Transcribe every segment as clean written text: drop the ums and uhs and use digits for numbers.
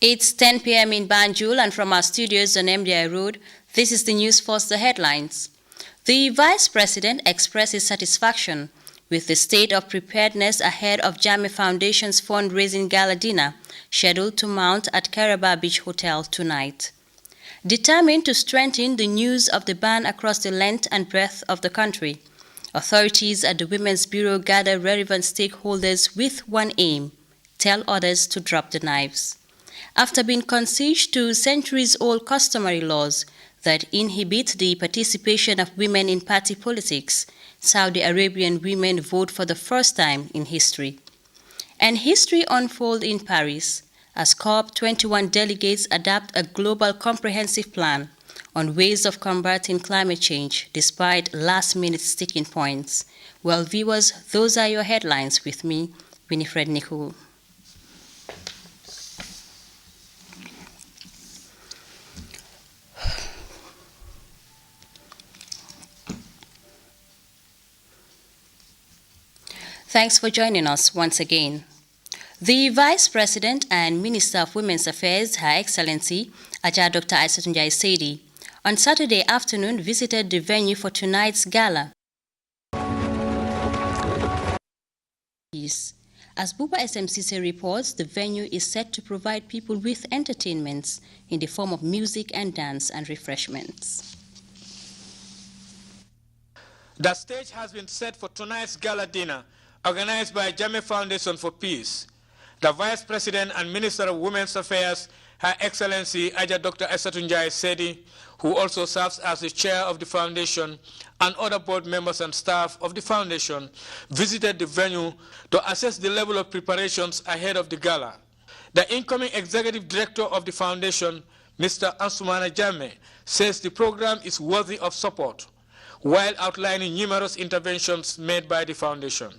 It's 10 p.m. in Banjul, and from our studios on MDI Road, this is the news. First, the headlines. The Vice President expresses satisfaction with the state of preparedness ahead of Jame Foundation's fundraising gala dinner, scheduled to mount at Caraba Beach Hotel tonight. Determined to strengthen the news of the ban across the length and breadth of the country, authorities at the Women's Bureau gather relevant stakeholders with one aim: tell others to drop the knives. After being conceded to centuries-old customary laws that inhibit the participation of women in party politics, Saudi Arabian women vote for the first time in history. And history unfolds in Paris as COP21 delegates adapt a global comprehensive plan on ways of combating climate change despite last-minute sticking points. Well, viewers, those are your headlines with me, WINIFRED NICOL. Thanks for joining us once again. The Vice President and Minister of Women's Affairs, Her Excellency Ajah Dr. Aissatou Saidi, on Saturday afternoon visited the venue for tonight's gala. As Buba SMCC reports, the venue is set to provide people with entertainments in the form of music and dance and refreshments. The stage has been set for tonight's gala dinner, organized by Jame Foundation for Peace. The Vice President and Minister of Women's Affairs, Her Excellency Ajah Dr. Aissatou Saidi, who also serves as the chair of the foundation, and other board members and staff of the foundation, visited the venue to assess the level of preparations ahead of the gala. The incoming executive director of the foundation, Mr. Ansumana Jame, says the program is worthy of support, while outlining numerous interventions made by the foundation.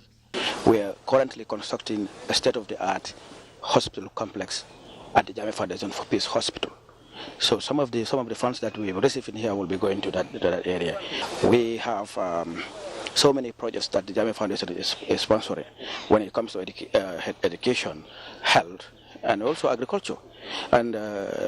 We are currently constructing a state-of-the-art hospital complex at the Jame Foundation for Peace Hospital. So some of the funds that we receive in here will be going to that area. We have so many projects that the Jame Foundation is sponsoring when it comes to education, health, and also agriculture and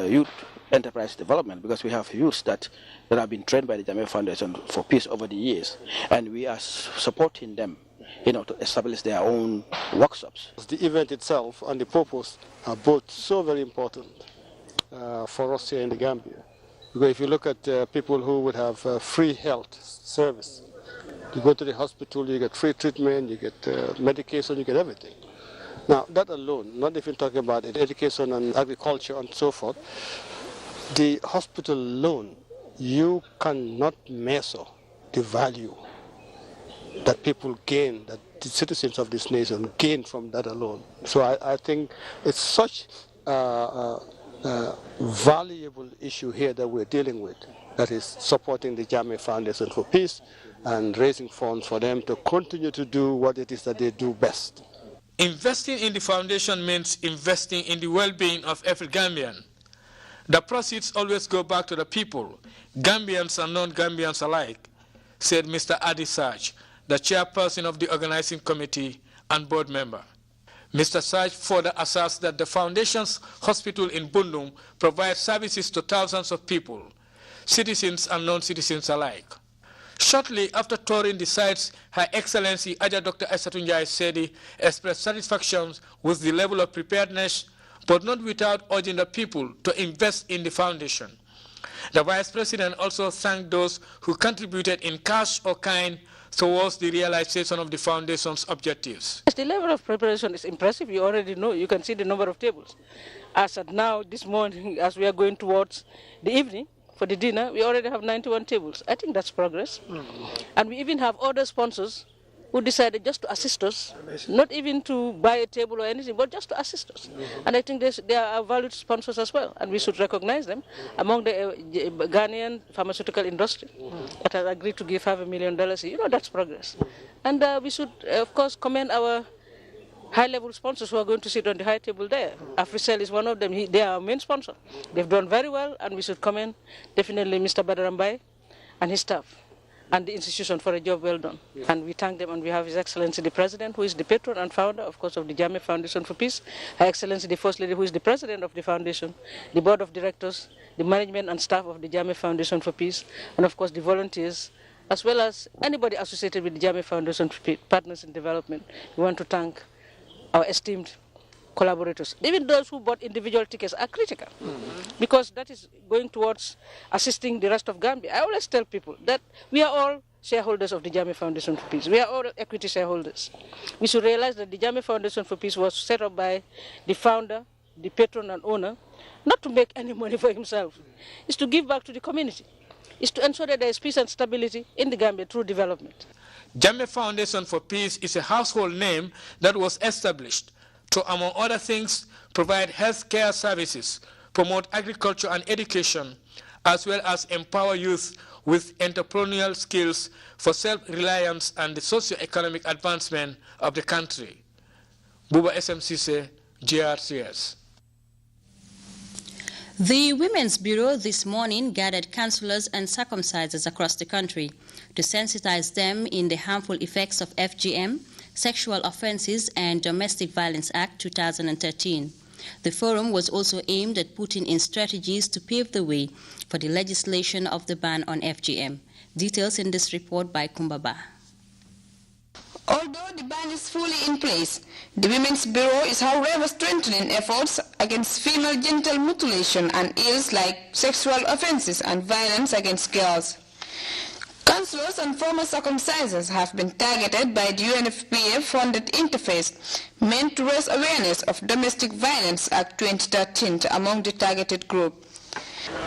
youth enterprise development, because we have youths that have been trained by the Jame Foundation for Peace over the years, and we are supporting them, to establish their own workshops. The event itself and the purpose are both so very important for us here in the Gambia. Because if you look at people who would have free health service, you go to the hospital, you get free treatment, you get medication, you get everything. Now, that alone, not even talking about it, education and agriculture and so forth, the hospital alone, you cannot measure the value that people gain, that the citizens of this nation gain from that alone. So I think it's such a valuable issue here that we're dealing with, that is supporting the Jame Foundation for Peace and raising funds for them to continue to do what it is that they do best. Investing in the foundation means investing in the well-being of every Gambian. The proceeds always go back to the people, Gambians and non-Gambians alike, said Mr. Adi Saj, the chairperson of the organizing committee and board member. Mr. Saj further asserts that the foundation's hospital in Bundung provides services to thousands of people, citizens and non-citizens alike. Shortly after touring the sites, Her Excellency Ajah Dr. Aissatou Saidi expressed satisfaction with the level of preparedness, but not without urging the people to invest in the foundation. The Vice President also thanked those who contributed in cash or kind towards the realization of the foundation's objectives. The level of preparation is impressive. You already know, you can see the number of tables. As at now, this morning, as we are going towards the evening for the dinner, we already have 91 tables. I think that's progress. And we even have other sponsors who decided just to assist us, not even to buy a table or anything, but just to assist us. And I think they are valued sponsors as well, and we should recognize them among the Ghanaian pharmaceutical industry that has agreed to give $500 million. That's progress. And we should, of course, commend our high-level sponsors who are going to sit on the high table there. Africell is one of them. They are our main sponsor. They've done very well, and we should commend definitely Mr. Badarambai and his staff. and the institution for a job well done. And we thank them on behalf of His Excellency the President, who is the patron and founder, of course, of the Jammeh Foundation for Peace, Her Excellency the First Lady, who is the President of the Foundation, the Board of Directors, the management and staff of the Jammeh Foundation for Peace, and of course the volunteers, as well as anybody associated with the Jammeh Foundation for Peace, Partners in Development. We want to thank our esteemed collaborators. Even those who bought individual tickets are critical, because that is going towards assisting the rest of Gambia. I always tell people that we are all shareholders of the Jammeh Foundation for Peace. We are all equity shareholders. We should realize that the Jammeh Foundation for Peace was set up by the founder, the patron and owner, not to make any money for himself. It's to give back to the community. It's to ensure that there is peace and stability in the Gambia through development. Jammeh Foundation for Peace is a household name that was established to, among other things, provide health care services, promote agriculture and education, as well as empower youth with entrepreneurial skills for self-reliance and the socio-economic advancement of the country. Buba SMCC, GRCS. The Women's Bureau this morning gathered counselors and circumcisers across the country to sensitize them in the harmful effects of FGM, Sexual Offences and Domestic Violence Act 2013. The forum was also aimed at putting in strategies to pave the way for the legislation of the ban on FGM. Details in this report by Kumbaba. Although the ban is fully in place, the Women's Bureau is however strengthening efforts against female genital mutilation and ills like sexual offences and violence against girls. Counselors and former circumcisers have been targeted by the UNFPA-funded interface meant to raise awareness of Domestic Violence Act 2013 among the targeted group.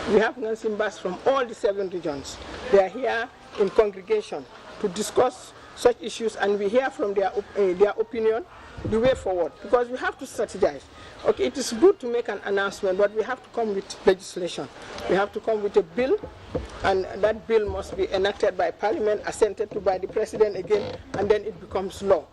We have Nansimbas from all the 7 regions. They are here in congregation to discuss such issues, and we hear from their opinion the way forward, because we have to strategize. Okay, it is good to make an announcement, but we have to come with legislation. We have to come with a bill, and that bill must be enacted by Parliament, assented to by the President again, and then it becomes law.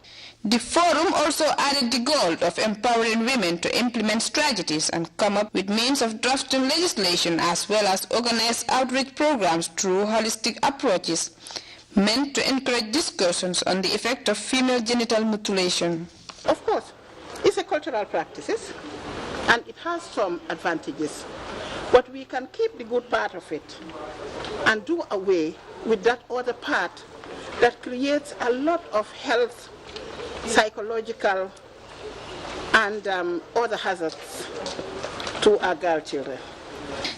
The forum also added the goal of empowering women to implement strategies and come up with means of drafting legislation, as well as organize outreach programs through holistic approaches meant to encourage discussions on the effect of female genital mutilation. Of course, it's a cultural practice, and it has some advantages, but we can keep the good part of it and do away with that other part that creates a lot of health, psychological, and other hazards to our girl children.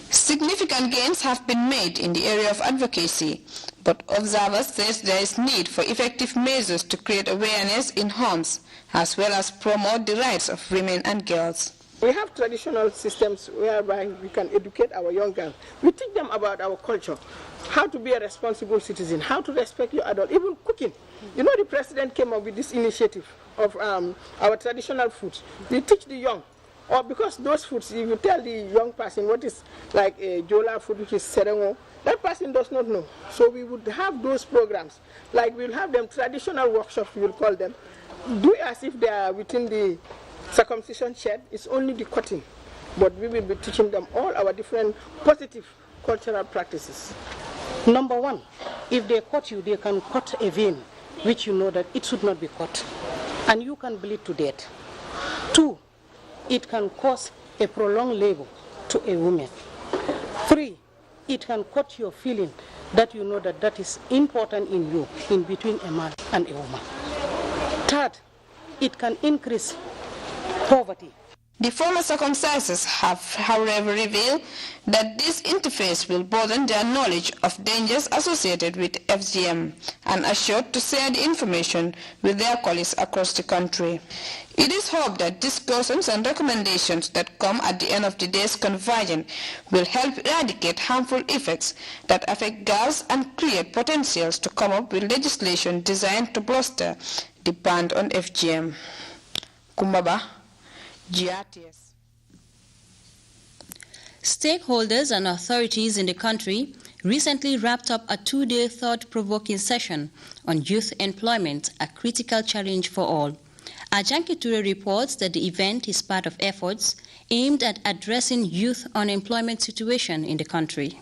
Significant gains have been made in the area of advocacy, but observers say there is need for effective measures to create awareness in homes, as well as promote the rights of women and girls. We have traditional systems whereby we can educate our young girls. We teach them about our culture, how to be a responsible citizen, how to respect your adult, even cooking. You know, the President came up with this initiative of our traditional foods. We teach the young. Or because those foods, if you tell the young person what is like a Jola food, which is serengo, that person does not know. So we would have those programs. Like we'll have them traditional workshops, we will call them. Do as if they are within the circumcision shed. It's only the cutting. But we will be teaching them all our different positive cultural practices. Number one, if they cut you, they can cut a vein, which you know that it should not be cut. And you can bleed to death. 2, it can cause a prolonged labor to a woman. 3, it can cut your feeling that you know that that is important in you, in between a man and a woman. 3rd, it can increase poverty. The former circumcisers have, however, revealed that this interface will broaden their knowledge of dangers associated with FGM and assured to share the information with their colleagues across the country. It is hoped that discussions and recommendations that come at the end of the day's convergence will help eradicate harmful effects that affect girls and create potentials to come up with legislation designed to bolster the ban on FGM. Kumbaba, GRTS. Stakeholders and authorities in the country recently wrapped up a 2-day thought-provoking session on youth employment, a critical challenge for all. Ajanki Ture reports that the event is part of efforts aimed at addressing youth unemployment situation in the country.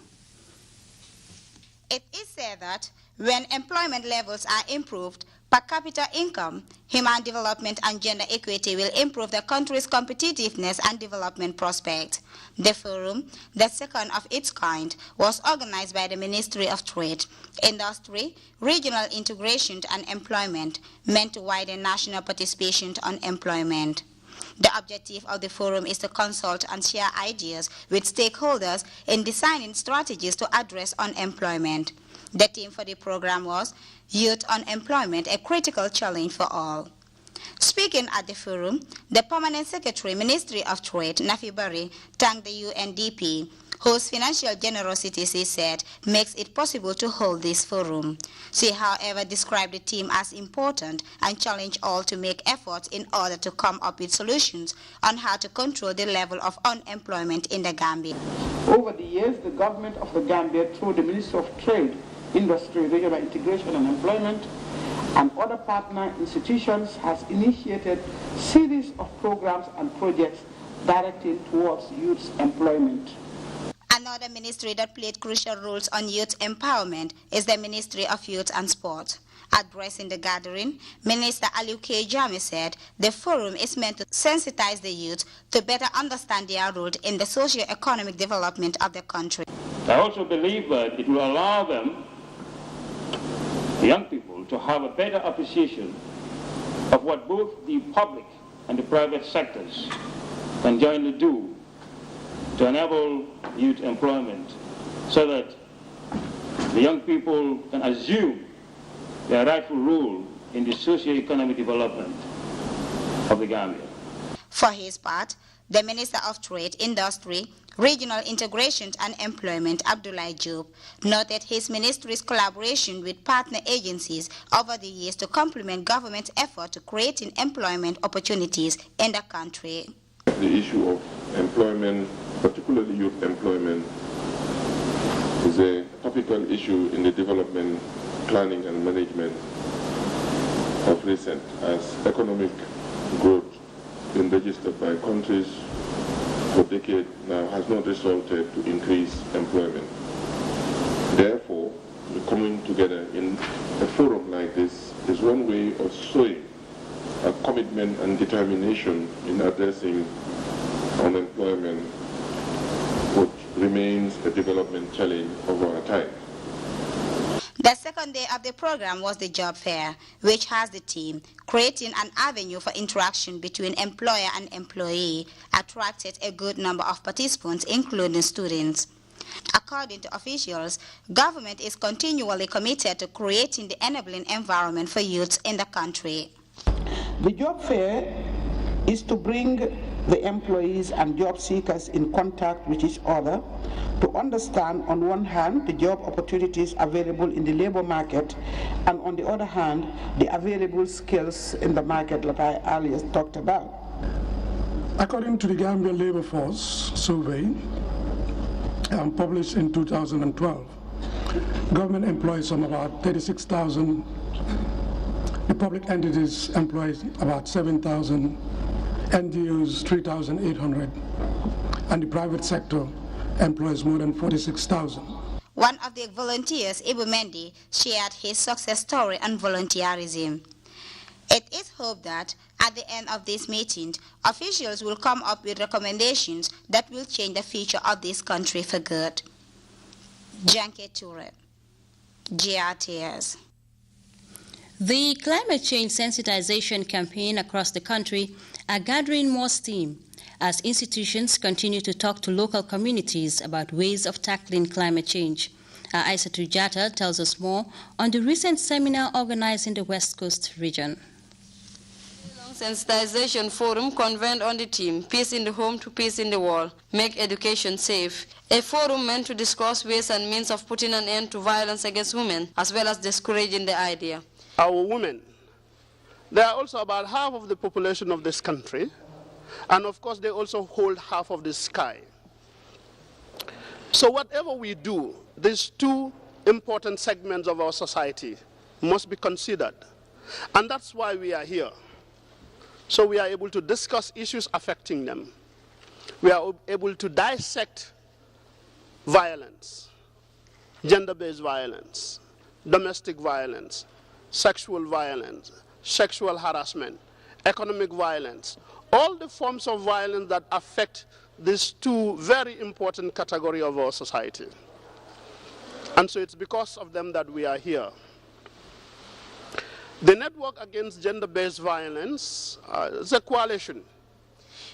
It is said that When employment levels are improved, per capita income, human development and gender equity will improve the country's competitiveness and development prospects. The forum, the second of its kind, was organized by the Ministry of Trade, Industry, Regional Integration and Employment, meant to widen national participation on employment. The objective of the forum is to consult and share ideas with stakeholders in designing strategies to address unemployment. The theme for the program was Youth Unemployment, a Critical Challenge for All. Speaking at the forum, the Permanent Secretary, Ministry of Trade, Nafi Bari, thanked the UNDP, whose financial generosity, she said, makes it possible to hold this forum. She, however, described the theme as important and challenged all to make efforts in order to come up with solutions on how to control the level of unemployment in the Gambia. Over the years, the government of the Gambia, through the Ministry of Trade, Industry, Regional Integration and Employment, and other partner institutions, has initiated a series of programs and projects directed towards youth employment. Another ministry that played crucial roles on youth empowerment is the Ministry of Youth and Sport. Addressing the gathering, Minister Aliu K. Jame said the forum is meant to sensitize the youth to better understand their role in the socio-economic development of the country. I also believe that it will allow them, the young people, to have a better appreciation of what both the public and the private sectors can jointly do to enable youth employment, so that the young people can assume their rightful role in the socio-economic development of the Gambia. For his part, the Minister of Trade, Industry, Regional Integration and Employment, Abdoulaye Diop, noted his ministry's collaboration with partner agencies over the years to complement government's effort to creating employment opportunities in the country. The issue of employment, particularly youth employment, is a topical issue in the development, planning and management of recent, as economic growth been registered by countries for decades now has not resulted to increase employment. Therefore, the coming together in a forum like this is one way of showing a commitment and determination in addressing unemployment, which remains a development challenge of our time. The second day of the program was the job fair, which has the theme, creating an avenue for interaction between employer and employee, attracted a good number of participants, including students. According to officials, government is continually committed to creating the enabling environment for youths in the country. The job fair is to bring the employees and job seekers in contact with each other to understand, on one hand, the job opportunities available in the labor market, and on the other hand, the available skills in the market that I earlier talked about. According to the Gambia Labor Force survey published in 2012, government employs some about 36,000, the public entities employ about 7,000, NGOs 3,800, and the private sector employs more than 46,000. One of the volunteers, Ibu Mendy, shared his success story on volunteerism. It is hoped that at the end of this meeting, officials will come up with recommendations that will change the future of this country for good. Janke Ture, GRTS. The climate change sensitization campaign across the country are gathering more steam as institutions continue to talk to local communities about ways of tackling climate change. Aissatou Jatta tells us more on the recent seminar organized in the West Coast region. Sensitization Forum convened on the theme, Peace in the Home to Peace in the World, Make Education Safe. A forum meant to discuss ways and means of putting an end to violence against women, as well as discouraging the idea. Our women, they are also about half of the population of this country, and of course they also hold half of the sky. So whatever we do, these two important segments of our society must be considered, and that's why we are here. So we are able to discuss issues affecting them. We are able to dissect violence, gender-based violence, domestic violence, sexual harassment, economic violence, all the forms of violence that affect these two very important categories of our society. And so it's because of them that we are here. The Network Against Gender-Based Violence is a coalition.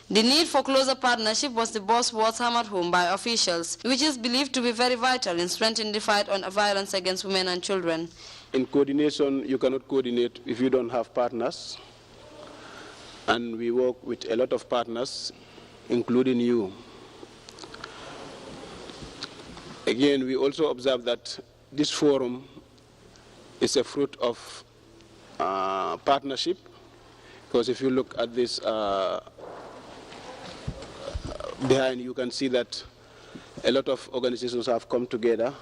The need for closer partnership was the buzzword hammered home by officials, which is believed to be very vital in strengthening the fight on violence against women and children. In coordination, you cannot coordinate if you don't have partners. And we work with a lot of partners, including you. Again, we also observe that this forum is a fruit of partnership, because if you look at this behind, you can see that a lot of organizations have come together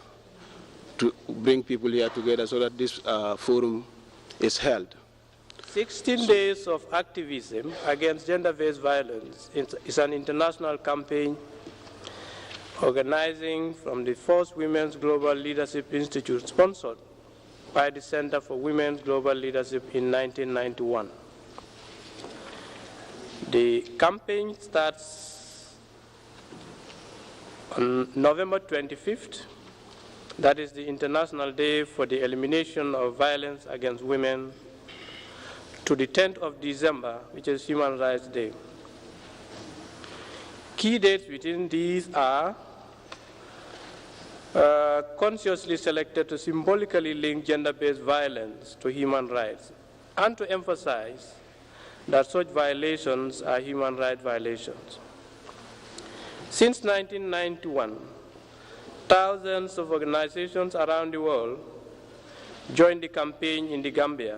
to bring people here together so that this forum is held. 16 days of activism against gender-based violence is an international campaign organizing from the first Women's Global Leadership Institute, sponsored by the Center for Women's Global Leadership in 1991. The campaign starts on November 25th, that is the International Day for the Elimination of Violence Against Women, to the 10th of December, which is Human Rights Day. Key dates within these are consciously selected to symbolically link gender-based violence to human rights and to emphasize that such violations are human rights violations. Since 1991, thousands of organizations around the world joined the campaign in the Gambia,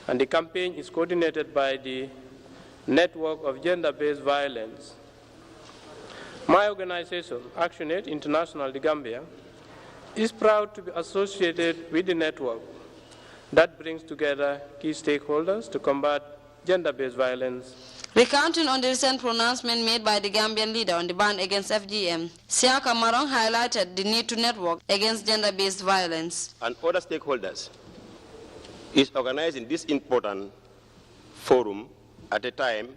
and the campaign is coordinated by the Network of Gender-Based Violence. My organization, ActionAid International, the Gambia, is proud to be associated with the network that brings together key stakeholders to combat gender-based violence. Recounting on the recent pronouncement made by the Gambian leader on the ban against FGM, Siaka Marong highlighted the need to network against gender-based violence. And other stakeholders is organizing this important forum at a time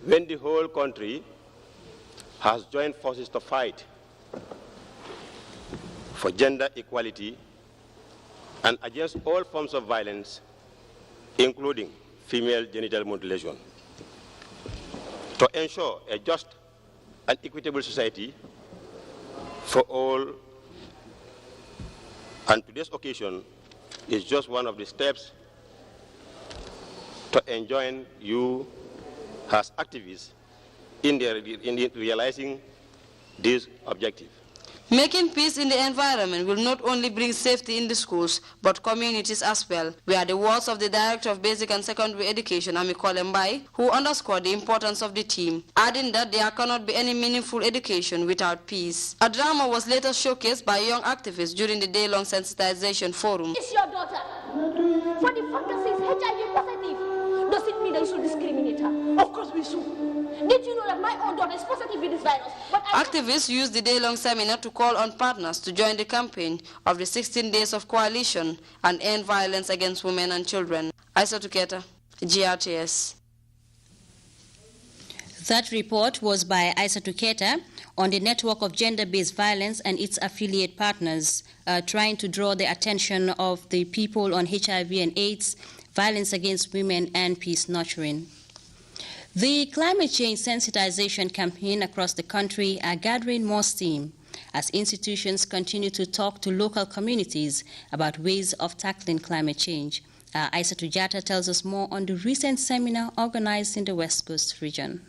when the whole country has joined forces to fight for gender equality and against all forms of violence, including female genital mutilation, to ensure a just and equitable society for all. And today's occasion is just one of the steps to enjoin you as activists in realizing this objective. Making peace in the environment will not only bring safety in the schools, but communities as well, were the words of the Director of Basic and Secondary Education, NICOL, who underscored the importance of the team, adding that there cannot be any meaningful education without peace. A drama was later showcased by young activists during the day-long sensitization forum. It's your daughter. For the fact that she's HIV positive, does it mean that you should discriminate her? Of course we should. Did you know that my own daughter is positive with this virus? Activists used the day-long seminar to call on partners to join the campaign of the 16 days of coalition and end violence against women and children. Aisa Tuketa, GRTS. That report was by Aisa Tuketa on the network of gender-based violence and its affiliate partners, trying to draw the attention of the people on HIV and AIDS, violence against women, and peace nurturing. The climate change sensitization campaign across the country are gathering more steam as institutions continue to talk to local communities about ways of tackling climate change. Aisa Tujata tells us more on the recent seminar organized in the West Coast region.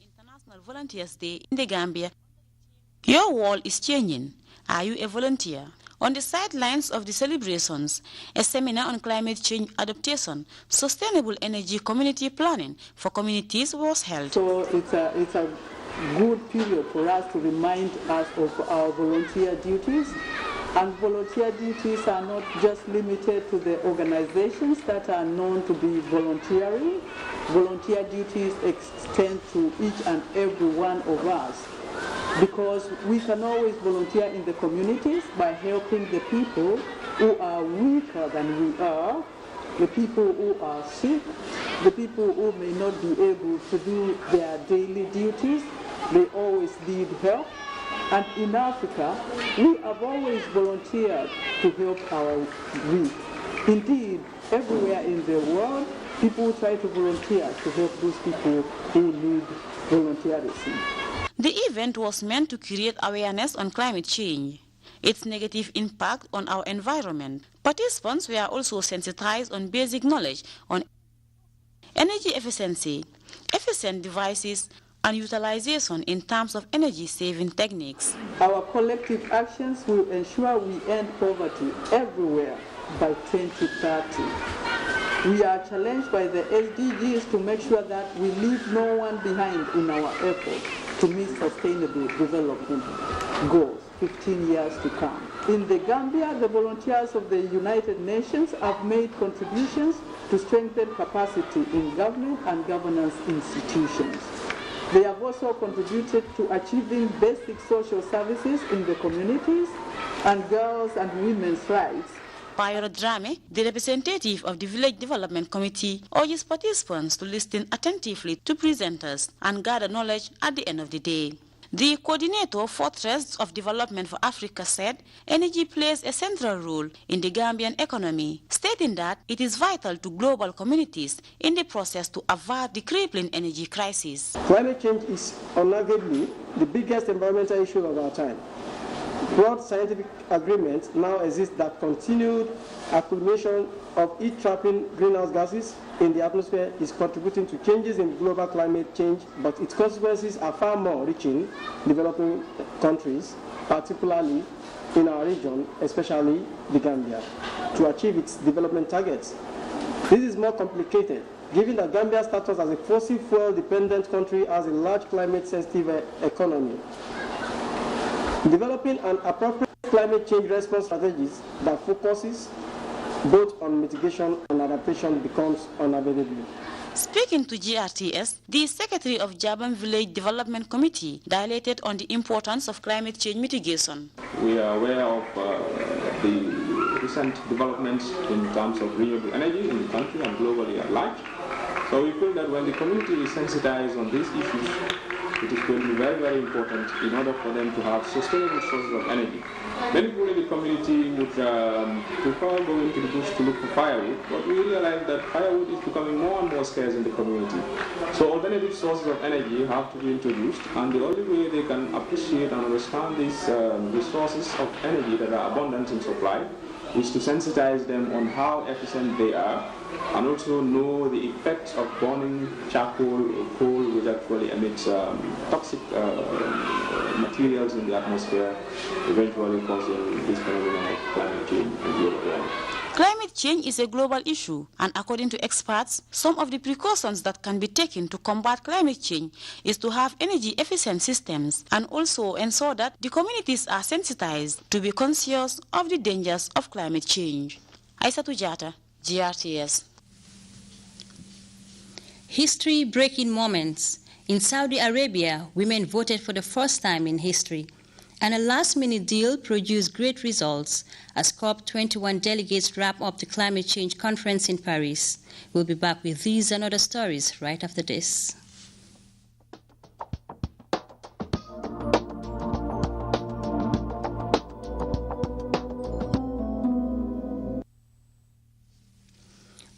International Volunteers Day in the Gambia. Your world is changing. Are you a volunteer? On the sidelines of the celebrations, a seminar on climate change adaptation, sustainable energy community planning for communities was held. So it's a good period for us to remind us of our volunteer duties. And volunteer duties are not just limited to the organizations that are known to be voluntary. Volunteer duties extend to each and every one of us. because we can always volunteer in the communities by helping the people who are weaker than we are, the people who are sick, the people who may not be able to do their daily duties. They always need help. And in Africa, we have always volunteered to help our weak. Indeed, everywhere in the world, people try to volunteer to help those people who need volunteerism. The event was meant to create awareness on climate change, its negative impact on our environment. Participants were also sensitized on basic knowledge on energy efficiency, efficient devices, and utilization in terms of energy-saving techniques. Our collective actions will ensure we end poverty everywhere by 2030. We are challenged by the SDGs to make sure that we leave no one behind in our effort to meet sustainable development goals 15 years to come. In the Gambia, the volunteers of the United Nations have made contributions to strengthen capacity in government and governance institutions. They have also contributed to achieving basic social services in the communities and girls' and women's rights. Pyro Drame, the representative of the Village Development Committee, urges participants to listen attentively to presenters and gather knowledge at the end of the day. The coordinator for Trust of Development for Africa said energy plays a central role in the Gambian economy, stating that it is vital to global communities in the process to avert the crippling energy crisis. Climate change is unarguably the biggest environmental issue of our time. Broad scientific agreement now exists that continued accumulation of heat-trapping greenhouse gases in the atmosphere is contributing to changes in global climate change, but its consequences are far more reaching developing countries, particularly in our region, especially the Gambia, to achieve its development targets. This is more complicated, given that Gambia's status as a fossil fuel-dependent country has a large climate-sensitive economy. Developing an appropriate climate change response strategies that focuses both on mitigation and adaptation becomes unavoidable. Speaking to GRTS, the Secretary of Jaban Village Development Committee dilated on the importance of climate change mitigation. We are aware of the recent developments in terms of renewable energy in the country and globally at large. So we feel that when the community is sensitized on these issues, it is going to be very, very important in order for them to have sustainable sources of energy. Many people in the community would prefer going to the bush to look for firewood, but we realize that firewood is becoming more and more scarce in the community. So alternative sources of energy have to be introduced, and the only way they can appreciate and understand these resources of energy that are abundant in supply is to sensitize them on how efficient they are, and also know the effects of burning charcoal or coal, which actually emits toxic materials in the atmosphere, eventually causing this phenomenon of climate change and global warming. Climate change is a global issue, and according to experts, some of the precautions that can be taken to combat climate change is to have energy-efficient systems and also ensure that the communities are sensitized to be conscious of the dangers of climate change. Aissatou Jatta, GRTS. History-breaking moments. In Saudi Arabia, women voted for the first time in history. And a last-minute deal produced great results as COP21 delegates wrap up the climate change conference in Paris. We'll be back with these and other stories right after this.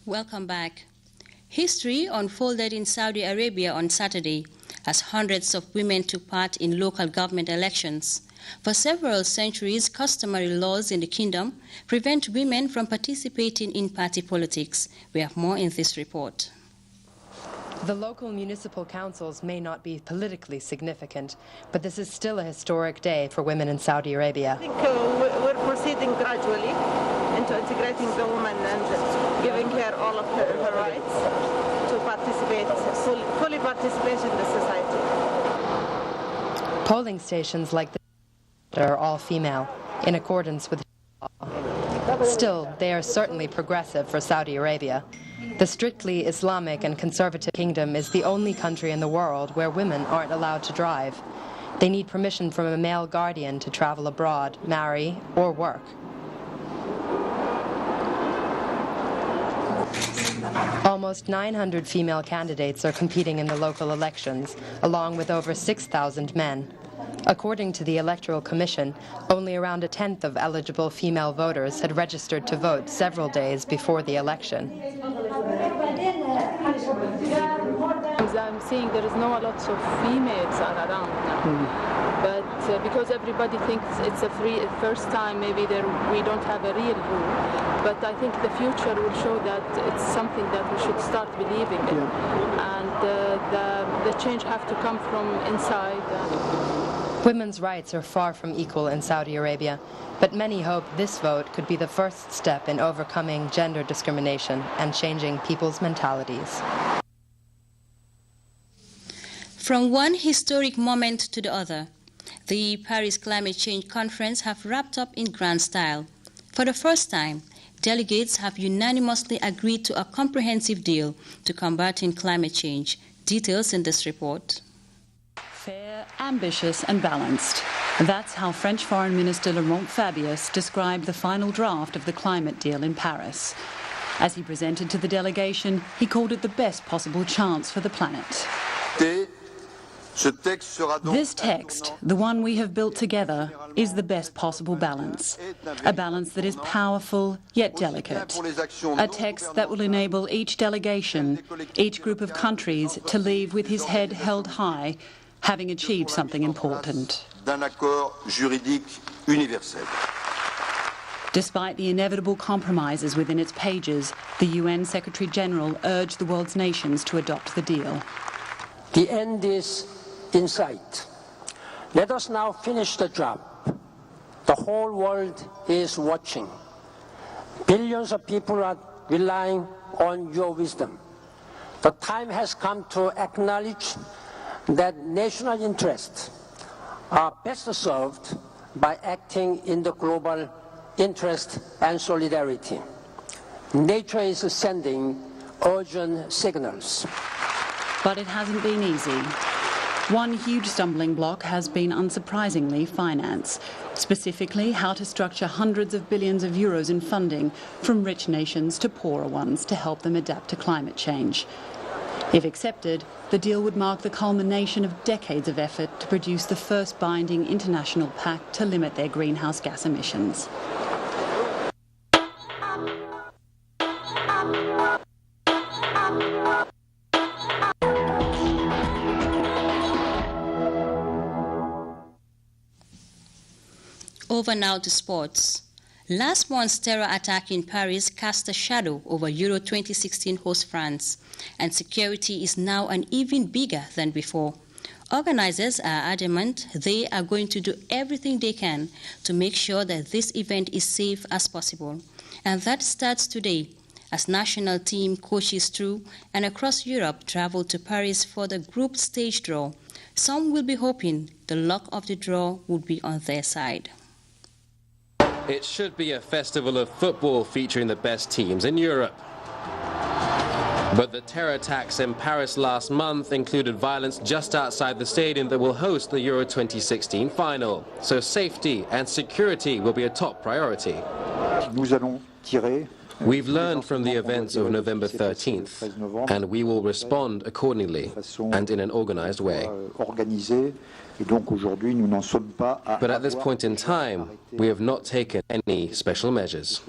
Welcome back. History unfolded in Saudi Arabia on Saturday as hundreds of women took part in local government elections. For several centuries, customary laws in the kingdom prevent women from participating in party politics. We have more in this report. The local municipal councils may not be politically significant, but this is still a historic day for women in Saudi Arabia. I think we're proceeding gradually into integrating the woman and giving her all of her rights to participate, fully participate in the society. Polling stations like this are all female, in accordance with law. Still, they are certainly progressive for Saudi Arabia. The strictly Islamic and conservative kingdom is the only country in the world where women aren't allowed to drive. They need permission from a male guardian to travel abroad, marry, or work. Almost 900 female candidates are competing in the local elections, along with over 6,000 men. According to the Electoral Commission, only around a tenth of eligible female voters had registered to vote several days before the election. I'm seeing there is not a lot of females are around now, but because everybody thinks it's a first time, maybe we don't have a real rule. But I think the future will show that it's something that we should start believing in, and the change have to come from inside. Women's rights are far from equal in Saudi Arabia, but many hope this vote could be the first step in overcoming gender discrimination and changing people's mentalities. From one historic moment to the other, the Paris Climate Change Conference have wrapped up in grand style. For the first time, delegates have unanimously agreed to a comprehensive deal to combating climate change. Details in this report. Fair, ambitious and balanced. That's how French Foreign Minister Laurent Fabius described the final draft of the climate deal in Paris. As he presented to the delegation, he called it the best possible chance for the planet. This text, the one we have built together, is the best possible balance. A balance that is powerful yet delicate. A text that will enable each delegation, each group of countries to leave with his head held high, having achieved something important. Despite the inevitable compromises within its pages, the UN Secretary-General urged the world's nations to adopt the deal. The end is in sight. Let us now finish the job. The whole world is watching. Billions of people are relying on your wisdom. The time has come to acknowledge that national interests are best served by acting in the global interest and solidarity. Nature is sending urgent signals. But it hasn't been easy. One huge stumbling block has been, unsurprisingly, finance. Specifically, how to structure hundreds of billions of euros in funding from rich nations to poorer ones to help them adapt to climate change. If accepted, the deal would mark the culmination of decades of effort to produce the first binding international pact to limit their greenhouse gas emissions. Over now to sports. Last month's terror attack in Paris cast a shadow over Euro 2016 host France, and security is now an even bigger than before. Organizers are adamant they are going to do everything they can to make sure that this event is safe as possible. And that starts today, as national team coaches through and across Europe travel to Paris for the group stage draw. Some will be hoping the luck of the draw would be on their side. It should be a festival of football featuring the best teams in Europe. But the terror attacks in Paris last month included violence just outside the stadium that will host the Euro 2016 final. So safety and security will be a top priority. We've learned from the events of November 13th, and we will respond accordingly and in an organized way. But at this point in time, we have not taken any special measures.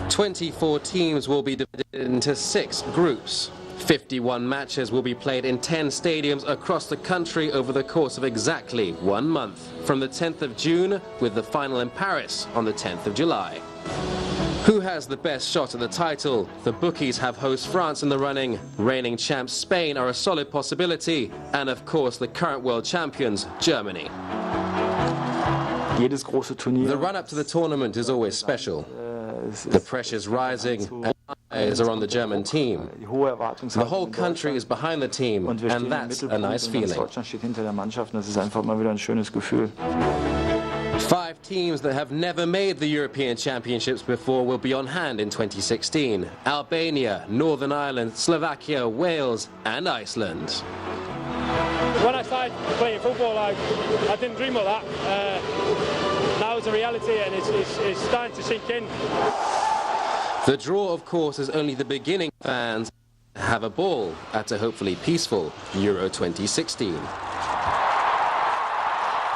24 teams will be divided into 6 groups. 51 matches will be played in 10 stadiums across the country over the course of exactly 1 month, from the 10th of June with the final in Paris on the 10th of July. Who has the best shot at the title? The bookies have host France in the running, reigning champs Spain are a solid possibility, and of course the current world champions, Germany. The run-up to the tournament is always special. The pressure's rising, and eyes are on the German team. The whole country is behind the team, and that's a nice feeling. 5 teams that have never made the European Championships before will be on hand in 2016. Albania, Northern Ireland, Slovakia, Wales and Iceland. when I started playing football, I didn't dream of that. Now it's a reality, and it's starting to sink in. The draw, of course, is only the beginning. Fans have a ball at a hopefully peaceful Euro 2016.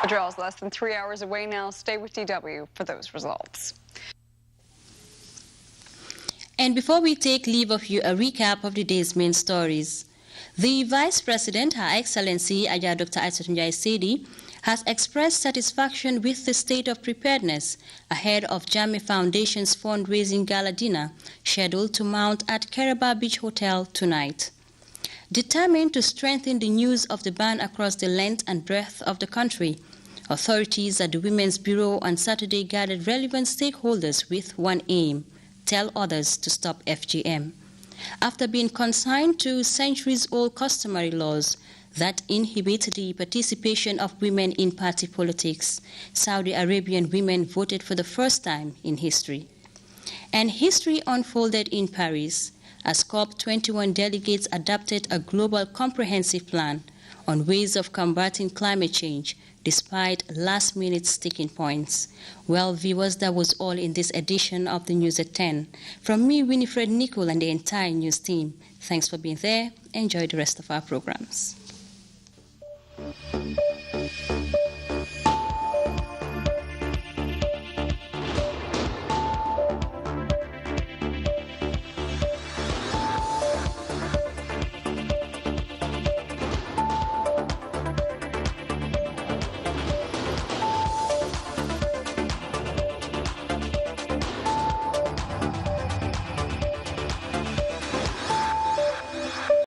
The draw is less than 3 hours away now. Stay with DW for those results. And before we take leave of you, a recap of the day's main stories. The Vice President, Her Excellency Ajah Dr. Aissatou Njie Seydi, has expressed satisfaction with the state of preparedness ahead of Jammeh Foundation's fundraising gala dinner scheduled to mount at Keraba Beach Hotel tonight. Determined to strengthen the news of the ban across the length and breadth of the country, authorities at the Women's Bureau on Saturday gathered relevant stakeholders with one aim: tell others to stop FGM. After being consigned to centuries-old customary laws that inhibit the participation of women in party politics, Saudi Arabian women voted for the first time in history. And history unfolded in Paris as COP21 delegates adopted a global comprehensive plan on ways of combating climate change despite last-minute sticking points. Well, viewers, that was all in this edition of the News at 10. From me, WINIFRED, NICOL, and the entire news team, thanks for being there. Enjoy the rest of our programs.